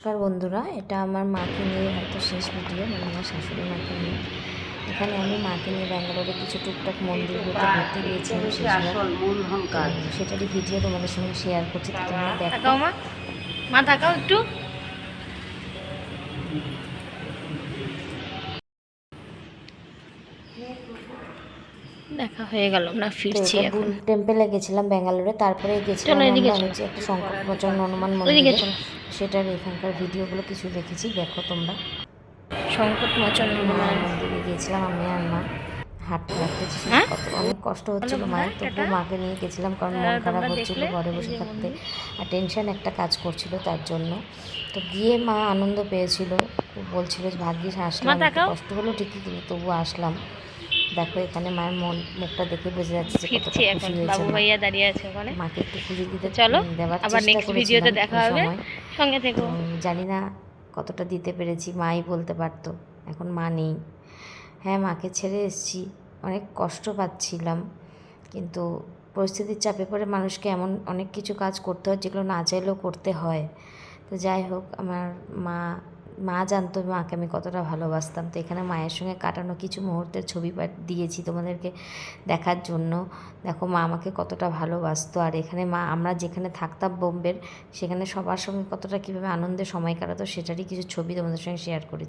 নমস্কার বন্ধুরা, এটা আমার মাকে নিয়ে হয়তো শেষ ভিডিও, মানে আমার শাশুড়ি মাকে নিয়ে। এখানে আমি মাকে নিয়ে ব্যাঙ্গালোরে কিছু টুকটাক মন্দিরগুলোতে ঘুরতে গিয়েছিলাম শেষবার, সেটারই ভিডিও তোমাদের সঙ্গে শেয়ার করছি, তো তোমরা দেখো। মা তাকাও একটু। দেখা হয়ে গেল, আমরা তো ফিরছি এটা এখন। বুল টেম্পেলে গেছিলাম ব্যাঙ্গালোরে, তারপরে গেছিলাম চলো এদিকে আমরা চলো, হচ্ছে একটা শঙ্করমোচন হনুমান ওইদিকে মন্দিরে। চলো। সেটার এখানকার ভিডিওগুলো কিছু দেখেছি, দেখো তোমরা। সংকট মোচন হনুমান মন্দিরে গিয়েছিলাম আমি আর মা, হাঁটতে হাঁটতে হ্যাঁ কত অনেক কষ্ট হচ্ছিল বলো মায়ের, টাটা। তবুও মাকে নিয়ে গেছিলাম কারণ মন খারাপ তোমরা হচ্ছিল দেখলে ঘরে এই বসে যে থাকতে, মন্দির। আর টেনশন একটা কাজ করছিল তার জন্য। তো গিয়ে মা আনন্দ পেয়েছিল, খুব বলছিল যে ভাগ্যিস মা আসলাম, একটু তাকাও। কষ্ট হলো ঠিকই কিন্তু তবুও আসলাম। দেখো এখানে মায়ের মুখটা দেখে বোঝা যাচ্ছে যে কতটা ফিরছি খুশি এখন, হয়েছে বাবু মা। ভাইয়া দাঁড়িয়ে আছে ওখানে। মাকে একটু খুশি তো দিতে চলো দেওয়ার আবার চেষ্টা নেক্সট ভিডিওতে করেছিলাম দেখা ওই হবে, সময়। সঙ্গে তো থেকো। জানি না কতটা দিতে পেরেছি, মাই বলতে পারতো, এখন মা নেই। হ্যাঁ, মাকে ছেড়ে এসেছি, অনেক কষ্ট পাচ্ছিলাম, কিন্তু পরিস্থিতির চাপে পড়ে মানুষকে এমন অনেক কিছু কাজ করতে হয় যেগুলো না চাইলেও করতে হয়। তো যাই হোক, আমার মা মা জানতো মাকে আমি কতটা ভালোবাসতাম। তো এখানে মায়ের সঙ্গে কাটানো কিছু মুহূর্তের ছবি দিয়েছি তোমাদেরকে দেখার জন্য। দেখো মা আমাকে কতটা ভালোবাসতো, আর এখানে মা আমরা যেখানে থাকতাম বোম্বের, সেখানে সবার সঙ্গে কতটা কীভাবে আনন্দে সময় কাটাতো সেটারই কিছু ছবি তোমাদের সঙ্গে শেয়ার করি।